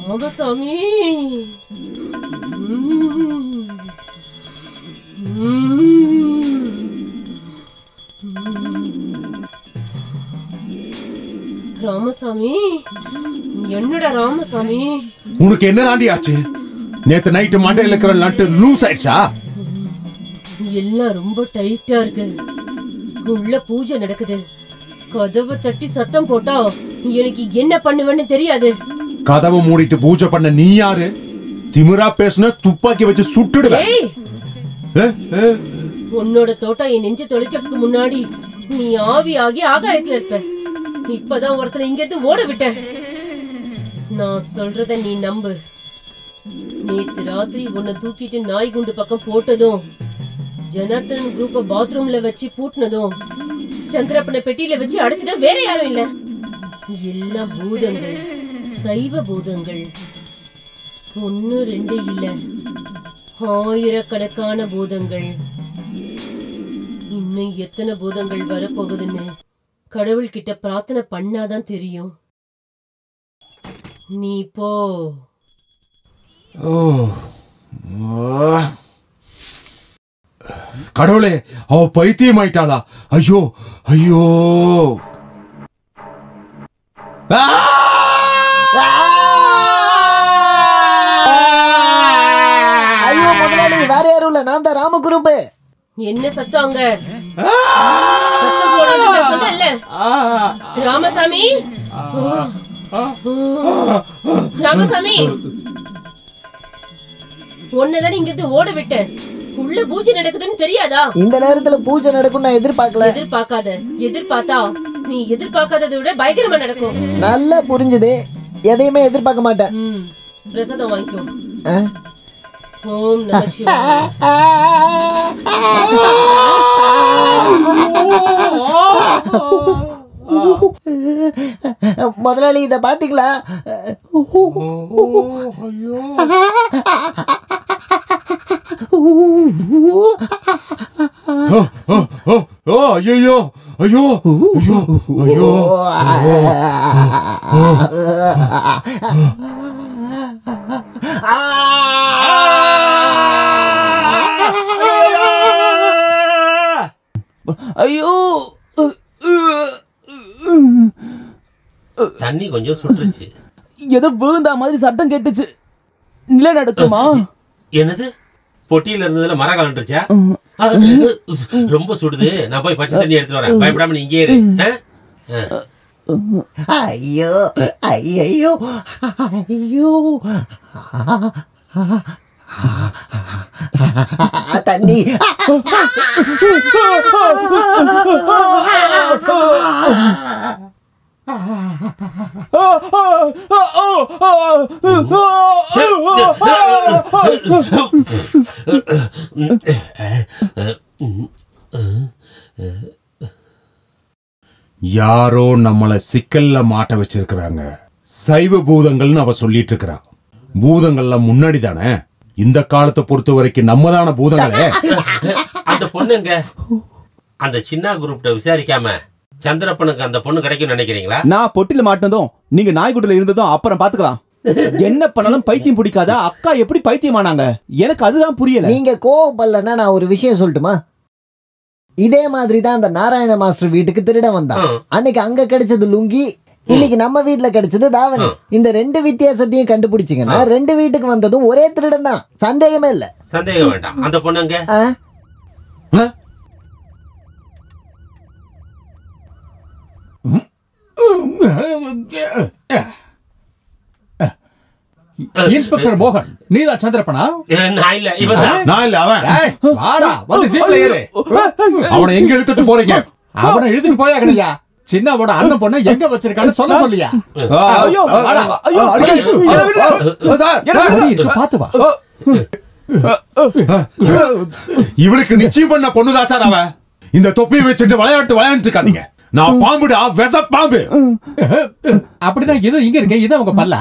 ராமசாமி ராமசாமி என்னடா ராமசாமி, உனக்கு என்ன தாண்டி ஆச்சு? நேத்து நைட்டு மண்டையில இருக்கிற நட்டு லூஸ் ஆயிடுச்சா? எல்லாம் ரொம்ப டைட்டா இருக்கு. உள்ள பூஜை நடக்குது. கதவை தட்டி சத்தம் போட்டா எனக்கு என்ன பண்ணுவேன்னு தெரியாது. கதவை மூடிட்டு பூஜை பண்ண நீ யாரு? திமிரா பேசுன துப்பாக்கி வச்சு சுட்டுடுவேன். உன்னோட தோட்டம் என் நெஞ்ச தொலைக்கிறதுக்கு முன்னாடி நீ ஆவி ஆகி ஆகாயத்துல இருப்ப. இப்பதான் ஒருத்தனை இங்க இருந்து ஓட விட்ட. நான் சொல்றத நீ நம்பு. நேத்து ராத்திரி உன்னை தூக்கிட்டு நாய் குண்டு பக்கம் போட்டதும், ஜனார்த்தன் குரூப்ப பாத்ரூம்ல வச்சு பூட்டினதும், சந்திரப்பனை பெட்டியில வச்சு அடைச்சதும் வேற யாரும் இல்ல. எல்லாம் பூதங்கள், சைவ பூதங்கள். 1 2 இல்ல, ஆயிரக்கணக்கான பூதங்கள். இன்னும் எத்தனை பூதங்கள் வரப்போகுதுன்னு கடவுள்கிட்ட பிரார்த்தனை பண்ணாதான் தெரியும். நீ போ. கடவுளே, அவ பைத்தியம் ஆயிட்டாளா? ஐயோ ஐயோ. ஐயோ முதலாளி, வேற யாரும் இல்ல, நான் தான் ராமகுருப்பு. என்ன சத்தம் அங்க? சத்தம் போடாதீங்க சொன்னேன்ல. ராமசாமி, ராமசாமி, ஒன்னதானே இங்க இருந்து ஓட விட்டேன். உள்ள பூஜை நடக்குதுன்னு தெரியாதா? இந்த நேரத்துல பூஜை நடக்கும் நான் எதிர்பார்க்கல. எதிர்பார்க்காத. எதிர்பார்த்தா நீ எதிர்பார்க்காததை விட பயங்கரமா நடக்கும். நல்லா புரிஞ்சுது. எதையுமே எதிர்பார்க்க மாட்டேன். பிரசாதம் வாங்கிக்கோ. ஓம் நமசிவாய. முதலாளி இத பாத்தீங்களா? ஐயோ ஐயோ ஐயோ ஐயோ, தண்ணி கொஞ்சம் சுட்டுருச்சு. ஏதோ விழுந்தா மாதிரி சட்டம் கேட்டுச்சு. நில நடக்குமா? என்னது? பொட்டியில இருந்ததுல மரம் கலண்டுருச்சா? ரொம்ப சுடுது. நான் போய் பச்சை தண்ணி எடுத்துட்டு வரேன். பயப்படாம நீ இங்கே இரு. ஐயோ ஐயோ ஐயோ, தண்ணி. யாரோ நம்மள சிக்கல்ல மாட்ட வச்சிருக்கிறாங்க. சைவ பூதங்கள்னு அவ சொல்லிட்டு இருக்கிறா. பூதங்கள்ல முன்னாடி தானே. இந்த காலத்தை பொறுத்த வரைக்கும் நம்ம தான பூதங்களே. அந்த பொண்ணுங்க அந்த சின்ன குரூப்ட விசாரிக்காம சந்திரப்பனுக்கு அந்த பொண்ணு கிடைக்கும் நினைக்கிறீங்களா? நான் பொட்டில மாட்டதும் நீங்க நாய்குட்டில இருந்ததும் அப்புறம் பாத்துக்கலாம். என்ன பண்ணாலும் பைத்தியம் பிடிக்காத அக்கா எப்படி பைத்தியமானாங்க? எனக்கு அதுதான் புரியல. நீங்க கோவப்படலன்னா நான் ஒரு விஷயம் சொல்லட்டுமா? இதே மாதிரி தான் அந்த நாராயண மாஸ்டர் வீட்டுக்கு திருட வந்தான். அன்னைக்கு அங்க கிடைச்சது லுங்கி, இன்னைக்கு நம்ம வீட்டுல கிடைச்சது தாவணி. இந்த 2 வித்தியாசத்தையும் கண்டுபிடிச்சிங்கன்னா 2 வீட்டுக்கு வந்ததும் ஒரே திருடன் தான். சந்தேகமே இல்ல. சந்தேகம் வேண்டாம். அந்த பொண்ணுங்க இன்ஸ்பெக்டர் மோகன், நீதான் சந்திரப்பனா? நான் இல்ல, இவன் தான். நான் இல்ல, அவன். வாடா, வந்து ஜீப்ல ஏறு. அவனை எங்க இழுத்துட்டு போறீங்க? அவனை இழுத்துட்டு போயாகலையா? சின்னவோட அண்ணன் பொண்ணு எங்க வச்சிருக்கான்னு சொல்ல சொல்லியா? பாத்து வா. இவளுக்கு நிச்சயம் பண்ண பொண்ணுதான் சார் அவ. இந்த தொப்பியை வச்சுட்டு விளையாட்டு இருக்காதீங்க. நான் பாம்புடா, வெச பாம்பு. அப்படின்னா இது இங்க இருக்க, இது அவங்க பல்ல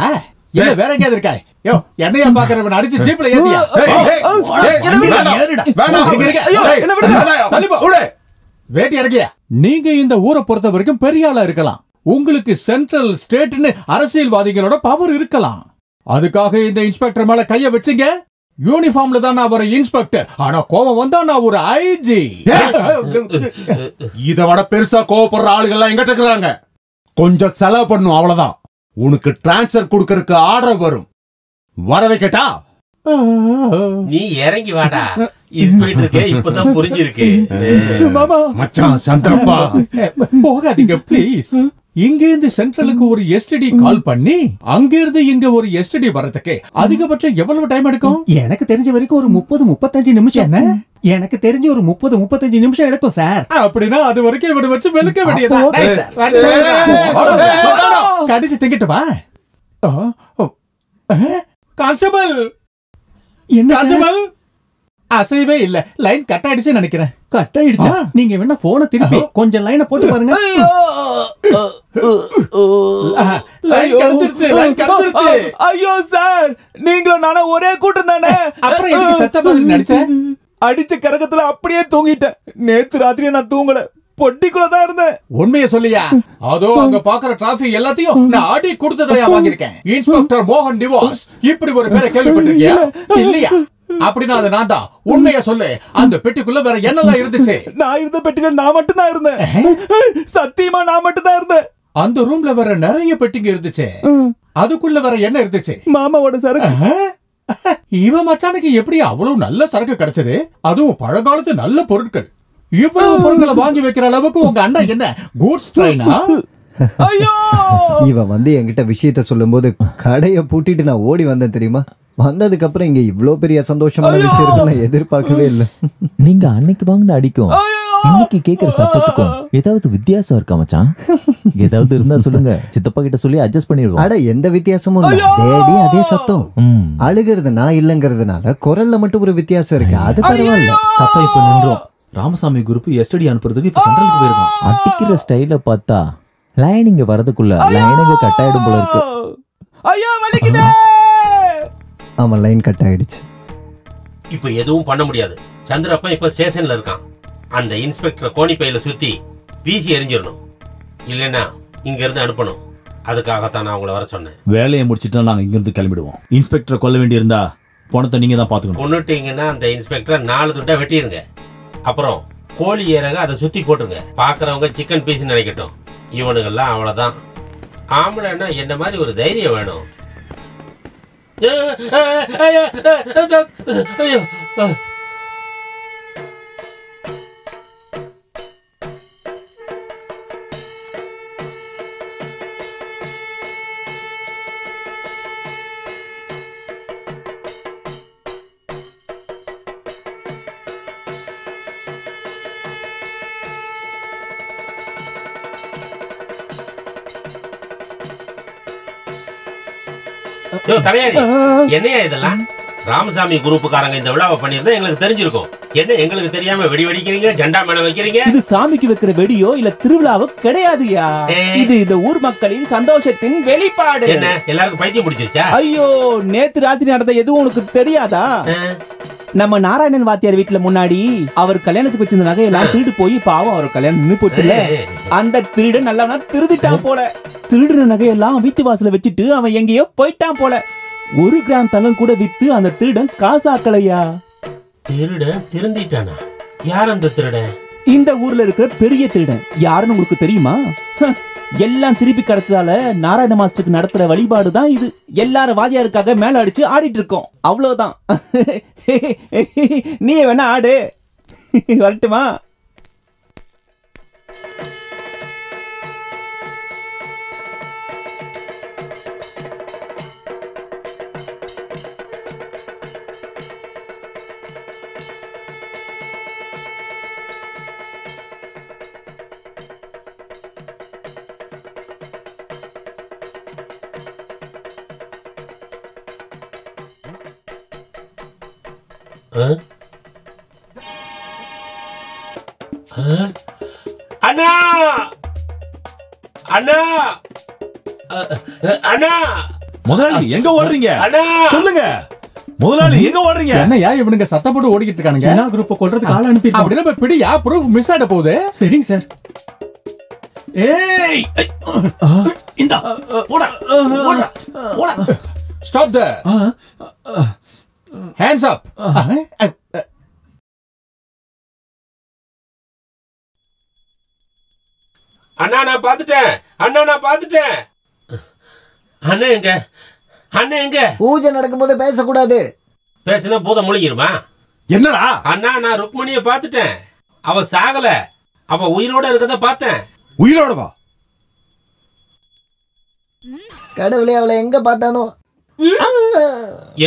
இல்ல வேற எங்கயாவது இருக்கா? யோ, என்னையா பாக்குறவன் அடிச்சு ஜீப்ல ஏத்தியா? வேட்டி இறக்கியா? நீங்க இந்த ஊரை பொறுத்த வரைக்கும் பெரிய ஆளா இருக்கலாம். உங்களுக்கு சென்ட்ரல் ஸ்டேட்னு அரசியல்வாதிகளோட பவர் இருக்கலாம். அதுக்காக இந்த இன்ஸ்பெக்டர் மேல கைய வச்சீங்க. யூனிஃபார்ம்ல தான் நான் ஒரு இன்ஸ்பெக்டர், ஆனா கோவம் வந்தா நான் ஒரு ஐஜி. இத விட பெருசா கோவப்படுற ஆளுகள்லாம் எங்கிட்ட இருக்கிறாங்க. கொஞ்சம் செலவு பண்ணும், அவ்வளவுதான். உனக்கு டிரான்ஸ்ஃபர் கொடுக்கறதுக்கு ஆர்டர் வரும். வர வைக்கட்டா? நீ இறங்கி வாடா. இன்ஸ்பெக்டருக்கு இப்பதான் புரிஞ்சிருக்கு. மச்சான் சந்திரப்பா, போகாதீங்க ப்ளீஸ். இங்க இருந்து சென்ட்ரலுக்கு ஒரு எஸ்டிடி கால் பண்ணி அங்க இருந்து இங்க ஒரு எஸ்டிடி வரதுக்கு அதிகபட்சம் எவ்வளவு டைம் எடுக்கும்? எனக்கு தெரிஞ்ச வரைக்கும் ஒரு 30-35 நிமிஷம். என்ன? எனக்கு தெரிஞ்சு ஒரு 30-35 நிமிஷம் எடுக்கும் சார். அப்படின்னா அது வரைக்கும் இவனை வச்சு வெளுக்க வேண்டியதா? அப்போ okay, sir. கடிச்சு திங்கிட்டு வா. கான்ஸ்டபிள், என்ன கான்ஸ்டபிள்? அசைவே இல்ல. லைன் கட் ஆயிடுச்சு நினைக்கிறேன். கட் ஆயிடுச்சா? நீங்க வேணா போனை திருப்பி கொஞ்சம் லைனை போட்டு பாருங்க. லைன் கிடைச்சிருச்சு, லைன் கிடைச்சிருச்சு. ஐயோ சார், நீங்களும் நானும் ஒரே கூட்டம் தானே. அப்புறம் எதுக்கு செத்த மாதிரி நடிச்சேன்? அடிச்ச கரகத்துல அப்படியே தூங்கிட்டேன். நேத்து ராத்திரியே நான் தூங்கல, பொட்டிக்குள்ளதான் இருந்தேன். உண்மையை சொல்லியா? அதோ அங்க பாக்குற டிராபிக் எல்லாத்தையும் நான் ஆடி கொடுத்ததையா வாங்கியிருக்கேன். இன்ஸ்பெக்டர் மோகன் நிவாஸ், இப்படி ஒரு பேரை கேள்விப்பட்டிருக்கியா? இல்லையா? அப்படின்னா அது நான் தான். உண்மையை சொல்லு, அந்த பெட்டிக்குள்ள வேற என்னெல்லாம் இருந்துச்சு? நான் இருந்த பெட்டில நான் மட்டும் தான் இருந்தேன். சத்தியமா நான் மட்டும் தான் இருந்தேன். அந்த ரூம்ல வேற நிறைய பெட்டிங்க இருந்துச்சு. அதுக்குள்ள வேற என்ன இருந்துச்சு? மாமாவோட சரக்கு. இவன் மச்சானுக்கு எப்படி அவ்வளவு நல்ல சரக்கு கிடைச்சது? அதுவும் பழங்காலத்து நல்ல பொருட்கள். இவ்வளவு பொருட்களை வாங்கி வைக்கிற அளவுக்கு உங்க அண்ணன் என்ன கூட்ஸ் ட்ரெயினா? ஐயோ, இவன் வந்து என்கிட்ட விஷயத்த சொல்லும்போது கடையை பூட்டிட்டு நான் ஓடி வந்தேன் தெரியுமா? வந்ததுக்கு அப்புறம் இங்க இவ்ளோ பெரிய சந்தோஷமான விஷயம் இருக்கு நான் எதிர்பார்க்கவே இல்லை. நீங்க அன்னைக்கு வாங்கின அடிக்கும் இன்னைக்கு கேக்குற சத்தத்துக்கும் ஏதாவது வித்தியாசம் இருக்கா மச்சான்? ஏதாவது இருந்தா சொல்லுங்க, சித்தப்பா கிட்ட சொல்லி அட்ஜஸ்ட் பண்ணிடுவோம். அட எந்த வித்தியாசமும் இல்ல, டேடி அதே சத்தம். அழுகிறது நான் இல்லங்கிறதுனால குரல்ல மட்டும் ஒரு வித்தியாசம் இருக்கு, அது பரவாயில்ல. சத்தம் இப்ப நின்றோம். ராமசாமி குரூப் எஸ்டடி அனுப்புறதுக்கு இப்ப சென்ட்ரலுக்கு போயிருக்கான். அடிக்கிற ஸ்டைல பார்த்தா லைனிங்க வரதுக்குள்ள லைனிங்க கட் ஆயிடும் போல இருக்கு. ஐயோ வலிக்குதே. அவன் லைன் கட் ஆயிடுச்சு. இப்ப எதுவும் பண்ண முடியாது. சந்திரப்பா இப்ப ஸ்டேஷன்ல இருக்கான். அந்த இன்ஸ்பெக்டரை கோணிப்பையில சுத்தி வீசி எரிஞ்சிடணும். இல்லைன்னா இங்க இருந்து அனுப்பணும். அதுக்காகத்தான் நான் உங்களை வர சொன்னேன். வேலையை முடிச்சிட்டா நாங்க இங்க இருந்து கிளம்பிடுவோம். இன்ஸ்பெக்டரை கொல்ல வேண்டி இருந்தா பணத்தை நீங்க தான் பாத்துக்கணும். கொன்னுட்டீங்கன்னா அந்த இன்ஸ்பெக்டரை 4 துண்டா வெட்டிருங்க. அப்புறம் கோழி ஏறக அதை சுத்தி போட்டுருங்க. பாக்குறவங்க சிக்கன் பீஸ் நினைக்கட்டும். இவனுங்கெல்லாம் அவ்வளவுதான். ஆம்பளைன்னா என்ன மாதிரி ஒரு தைரியம் வேணும். ஐயோ, தலையாரி, என்னையா இதெல்லாம்? ராமசாமி குரூப்புக்காரங்க இந்த விழாவை பண்ணியிருந்தா எங்களுக்கு தெரிஞ்சிருக்கும். என்ன எங்களுக்கு தெரியாம வெடி வெடிக்கிறீங்க, ஜெண்டா மேல வைக்கிறீங்க? இது சாமிக்கு வைக்கிற வெடியோ இல்ல திருவிழாவோ கிடையாதுயா. இது இந்த ஊர் மக்களின் சந்தோஷத்தின் வெளிப்பாடு. என்ன எல்லாருக்கும் பைத்தியம் பிடிச்சிருச்சா? ஐயோ, நேத்து ராத்திரி நடந்த எதுவும் உனக்கு தெரியாதா? நம்ம நாராயணன் வாத்தியார் வீட்டுல முன்னாடி அவர் கல்யாணத்துக்கு வச்சிருந்த நகையெல்லாம் திருடு போய் பாவம் அவர் கல்யாணம் நின்னு போச்சுல. அந்த திருடன் நல்லவனா திருதிட்டான் போல. திருடுற நகையெல்லாம் வீட்டு வாசல வச்சுட்டு அவன் எங்கேயோ போயிட்டான் போல. 1 கிராம் தங்கம் கூட வித்து அந்த திருடன் காசாக்கலையா. திருடன் திருந்திட்டானா? யார் அந்த திருடன்? இந்த ஊர்ல இருக்கிற பெரிய திருடன். யாருன்னு உங்களுக்கு தெரியுமா? எல்லாம் திருப்பி கிடைச்சதால நாராயண மாஸ்டருக்கு நடத்துற வழிபாடு தான் இது. எல்லாரும் வாதியாருக்காக மேல அடிச்சு ஆடிட்டு இருக்கோம், அவ்வளவுதான். நீ வேணா ஆடு, வரட்டுமா? அண்ணா, அண்ணா, அண்ணா, முதலாளி எங்க ஓடுறீங்க? அண்ணா, சொல்லுங்க. முதலாளி எங்க ஓடுறீங்க? என்னையா இவனுங்க சத்தம் போட்டு ஓடிக்கிட்டு இருக்கானுங்க? என்ன குரூப்பை கொல்றதுக்கு ஆள் அனுப்பி அப்படின்னா இப்ப பிடியா ப்ரூஃப் மிஸ் ஆயிட போகுது. சரிங்க சார். ஏய் இந்தா போடா போடா போடா. ஸ்டாப் தேர். Hands up. அண்ணா நான் பார்த்துட்டேன். அண்ணா நான் பார்த்துட்டேன். அண்ணா எங்க? அண்ணா எங்க? பூஜை நடக்கும்போது பேசக்கூடாது. பேசினா பூதம் முழுகிருமா? என்னடா? அண்ணா நான் ருக்மணியை பார்த்துட்டேன். அவ சாகல, அவ உயிரோட இருக்கத பார்த்தேன். உயிரோட வா. கடவுளே, அவளை எங்க பார்த்தானோ.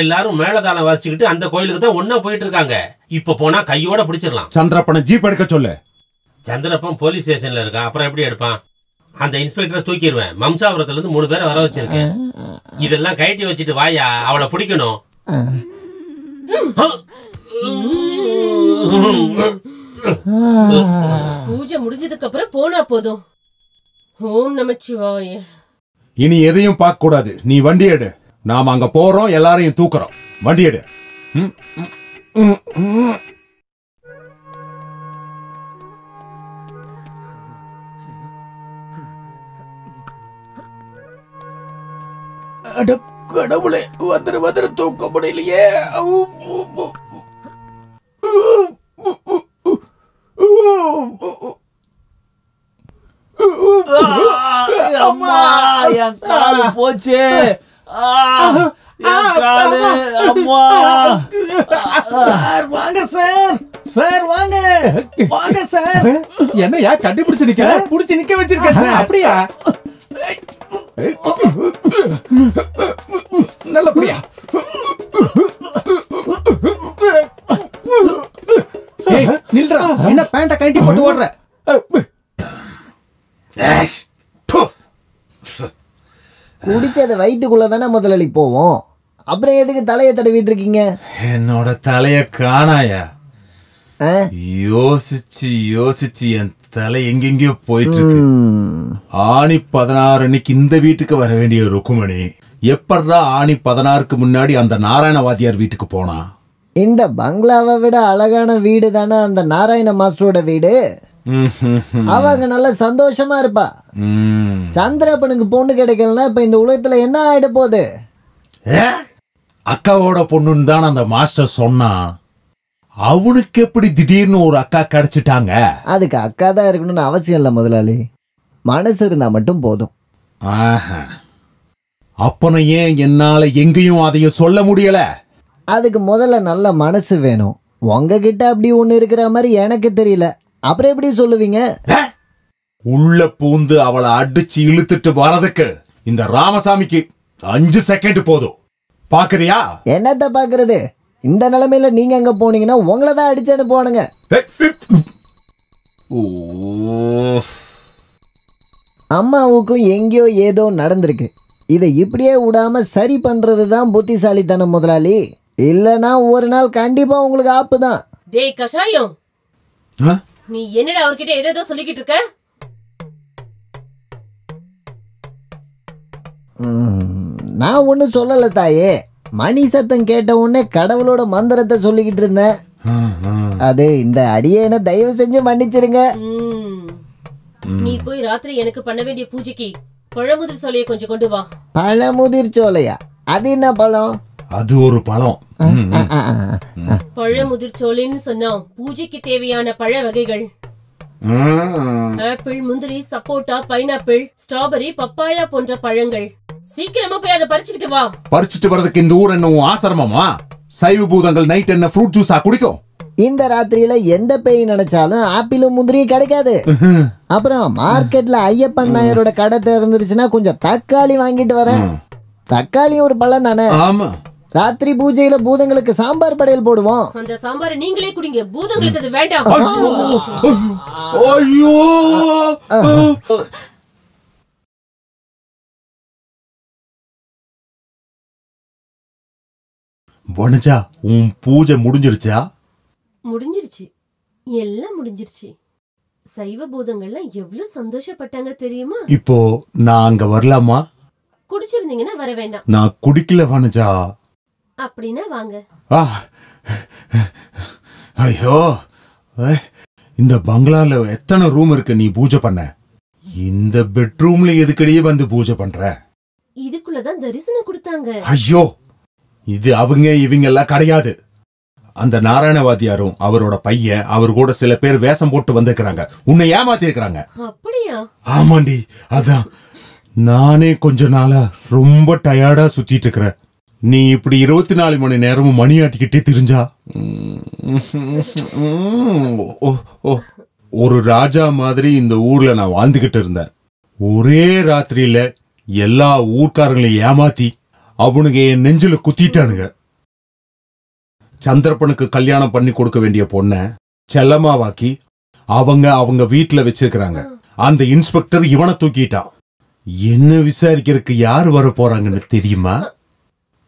எல்லாரும் மேலதாளம் வாசிச்சுக்கிட்டு அந்த கோயிலுக்கு தான் ஒன்னா போயிட்டு இருக்காங்க. இப்ப போனா கையோட பிடிச்சிடலாம். சந்திரப்பனை ஜீப் எடுக்க சொல்லு. சந்திரப்பன் போலீஸ் ஸ்டேஷன்ல இருக்கான். அப்புறம் எப்படி எடுப்பான்? அந்த இன்ஸ்பெக்டரை தூக்கிடுவேன். மம்சாபுரத்துல இருந்து 3 பேரை வர வச்சிருக்கேன். இதெல்லாம் கைட்டி வச்சுட்டு வாயா, அவளை பிடிக்கணும். பூஜை முடிஞ்சதுக்கு அப்புறம் போனா போதும். ஓம் நமச்சிவாய. இனி எதையும் பார்க்க கூடாது. நீ வண்டி எடு. நாம அங்க போறோம், எல்லாரையும் தூக்குறோம். வண்டி எடு. கடவுளே, வந்துரு தூக்க முடியலையே. அம்மா, என் காலு போச்சு. என் காலு. அம்மா. சார் வாங்க சார். சார் வாங்க வாங்க சார். என்னையா கட்டி பிடிச்சு நிக்க? பிடிச்சு நிக்க வச்சிருக்கேன் சார். அப்படியா? நல்லபடியா? நில்றா. என்ன பேண்ட கட்டி போட்டு ஓடுற? குடிச்சத வயிற்றுக்குள்ள தானே முதலாளி போவோம். அப்புறம் எதுக்கு தலையை தடவிட்டு இருக்கீங்க? என்னோட தலைய காணாயா? யோசிச்சு யோசிச்சு என் தலை எங்கெங்கயோ போயிட்டு இருக்கு. ஆணி 16 அன்னைக்கு இந்த வீட்டுக்கு வர வேண்டிய ருக்குமணி எப்படா ஆணி 16க்கு முன்னாடி அந்த நாராயணவாதியார் வீட்டுக்கு போனா? இந்த பங்களாவை விட அழகான வீடு தானே அந்த நாராயண மாஸ்டரோட வீடு. அவங்க நல்ல சந்தோஷமா இருப்பா. சந்திரப்பனுக்கு பொண்ணு கிடைக்கலன்னா இப்ப இந்த உலகத்துல என்ன ஆயிட போகுது? அக்காவோட பொண்ணுன்னு தான் அந்த மாஸ்டர் சொன்னா. அவனுக்கு எப்படி திடீர்னு ஒரு அக்கா கிடைச்சிட்டாங்க? அதுக்கு அக்கா தான் இருக்கணும்னு அவசியம் இல்லை முதலாளி. மனசு இருந்தா மட்டும் போதும். அப்பன ஏன் என்னால எங்கேயும் அதையும் சொல்ல முடியல? அதுக்கு முதல்ல நல்ல மனசு வேணும். உங்ககிட்ட அப்படி ஒண்ணு இருக்கிற மாதிரி எனக்கு தெரியல. அப்புறம் எப்படி சொல்லுவீங்க? உள்ள பூந்து அவளை அடிச்சு இழுத்துட்டு வரதுக்கு இந்த ராமசாமிக்கு 5 செகண்ட் போதும். பாக்குறியா? என்னத்த பாக்குறது? இந்த நிலைமையில நீங்க அங்க போனீங்கன்னா உங்களை தான் அடிச்சு அனுப்புவானுங்க. அம்மாவுக்கும் எங்கேயோ ஏதோ நடந்திருக்கு. இதை இப்படியே விடாம சரி பண்றது தான் புத்திசாலித்தனம் முதலாளி. இல்லனா ஒரு நாள் கண்டிப்பா உங்களுக்கு ஆப்பு தான். டேய் கஷாயம், நீ என்னடா அவர்கிட்ட ஏதோ சொல்லிக்கிட்டு இருக்க? நான் ஒன்னும் சொல்லல தாயே. மணி சத்தம் கேட்ட உடனே கடவுளோட மந்திரத்தை சொல்லிக்கிட்டு இருந்தேன். அது இந்த அடியேன தயவு செஞ்சு மன்னிச்சிருங்க. நீ போய் ராத்திரி எனக்கு பண்ண வேண்டிய பூஜைக்கு பழமுதிர் சோலையை கொஞ்சம் கொண்டு வா. பழமுதிர் சோலையா? அது என்ன பழம்? அது ஒரு பழம். பழமுதிர் சோலைன்னு சொன்னா பூஜைக்கு தேவையான பழ வகைகள். ஆப்பிள், முந்திரி, சப்போட்டா, பைனாப்பிள், ஸ்ட்ராபெரி, பப்பாயா போன்ற பழங்கள். சீக்கிரமா போய் அதை பறிச்சுக்கிட்டு வா. பறிச்சுட்டு வரதுக்கு இந்த ஊர் என்ன ஆசிரமமா? சைவ பூதங்கள் நைட் என்ன ஃப்ரூட் ஜூஸா குடிக்கும்? இந்த ராத்திரியில எந்த பேய் நினைச்சாலும் ஆப்பிளும் முந்திரியும் கிடைக்காது. அப்புறம் மார்க்கெட்ல ஐயப்பன் நாயரோட கடை திறந்துருச்சுன்னா கொஞ்சம் தக்காளி வாங்கிட்டு வரேன். தக்காளி ஒரு பழம் தானே. ஆமா. ராத்திரி பூஜையில பூதங்களுக்கு சாம்பார் படையல் போடுவோம். அந்த சாம்பாரை நீங்களே குடிங்க. பூதங்களுக்கு அது வேண்டாம். ஐயோ, வனஜா, உன் பூஜை முடிஞ்சிருச்சா? முடிஞ்சிருச்சு, எல்லாம் முடிஞ்சிருச்சு. சைவ பூதங்கள்லாம் எவ்வளவு சந்தோஷப்பட்டாங்க தெரியுமா? இப்போ நான் அங்க வரலாமா? குடிச்சிருந்தீங்கன்னா வர வேண்டாம். நான் குடிக்கல வனஜா. அப்படின்னா வாங்க. ஆ ஐயோ இந்த பங்களால எத்தனை ரூம் இருக்கு நீ பூஜை பண்ண? இந்த பெட்ரூம்ல எதுக்கடியே வந்து பூஜை பண்ற? இதுக்குள்ளதான் தரிசனம் கொடுத்தாங்க. ஐயோ இது அவங்க இவங்க எல்லாம் கிடையாது. அந்த நாராயணவாதியாரும் அவரோட பையன் அவர் கூட சில பேர் வேஷம் போட்டு வந்திருக்கிறாங்க. உன்னை ஏமாத்தி இருக்கிறாங்க. அப்படியா? ஆமாண்டி, அதான் நானே கொஞ்ச நாளா ரொம்ப டயர்டா சுத்திட்டு இருக்கிறேன். நீ இப்படி 24 மணி நேரமும் மணி ஆட்டிக்கிட்டே திரிஞ்சா ஒரு ராஜா மாதிரி இந்த ஊர்ல நான் வாழ்ந்துகிட்டு இருந்தேன். ஒரே ராத்திரியில எல்லா ஊர்க்காரங்களையும் ஏமாத்தி அவனுங்க என் நெஞ்சில குத்திட்டானுங்க. சந்திரப்பனுக்கு கல்யாணம் பண்ணி கொடுக்க வேண்டிய பொண்ண செல்லமாவாக்கி அவங்க வீட்டுல வச்சிருக்கிறாங்க. அந்த இன்ஸ்பெக்டர் இவனை தூக்கிட்டான். என்ன விசாரிக்கிறதுக்கு யார் வர போறாங்கன்னு தெரியுமா?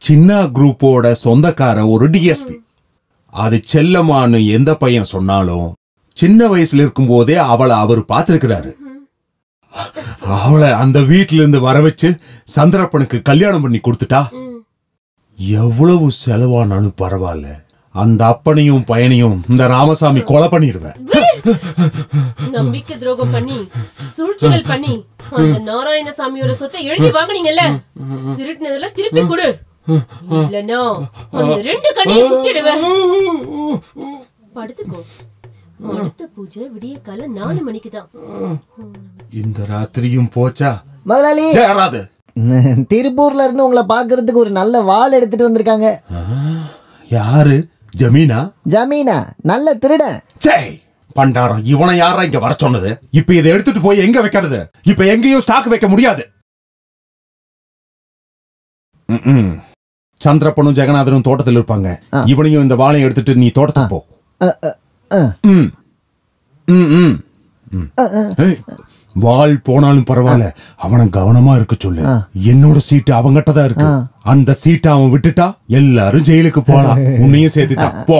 சின்ன குரூப்போட சொந்தக்கார ஒரு டிஎஸ்பி. அது செல்லமான்னு எந்த பையன் சொன்னாலும் சின்ன வயசுல இருக்கும் போதே அவளை அவர் பார்த்திருக்கிறாரு. அவளை அந்த வீட்டுல இருந்து வர வச்சு சந்திரப்பனுக்கு கல்யாணம் பண்ணி கொடுத்துட்டா. எவ்வளவு செலவானாலும் பரவாயில்ல, அந்த அப்பனையும் பையனையும் இந்த ராமசாமி கொலை பண்ணிடுவேன். நம்பிக்கை துரோகம் பண்ணி சூழ்ச்சிகள் பண்ணி அந்த நாராயணசாமியோட சொத்தை எழுதி வாங்குனீங்கல்ல, திருட்டுனதெல்லாம் திருப்பி கொடு. இல்லனா அந்த 2 கண்ணையும் குத்திடுவேன். படுத்துக்கோ. அடுத்த பூஜை விடிய கால 4 மணிக்கு தான். இந்த ராத்திரியும் போச்சா? முதலாளி, யாராவது திருப்பூர்ல இருந்து உங்களை பாக்குறதுக்கு ஒரு நல்ல வாள் எடுத்துட்டு வந்திருக்காங்க. யாரு? ஜமீனா? ஜமீனா நல்ல திருடன். ஜெய் பண்டாரம், இவனை யாரா இங்க வர சொன்னது? இப்ப இதை எடுத்துட்டு போய் எங்க வைக்கிறது? இப்ப எங்கேயும் ஸ்டாக் வைக்க முடியாது. சந்திரப்பனும் ஜெகநாதனும் தோட்டத்தில் இருப்பாங்க. இவனையும் இந்த வாழையும் எடுத்துட்டு நீ தோட்டத்துக்கு போ. வாள் போனாலும் பரவாயில்ல, அவனை கவனமா இருக்க சொல்லு. என்னோட சீட்டு அவங்கிட்ட தான் இருக்கு. அந்த சீட்டை அவன் விட்டுட்டா எல்லாரும் ஜெயிலுக்கு போலாம். உன்னையும் சேர்த்துட்டா போ.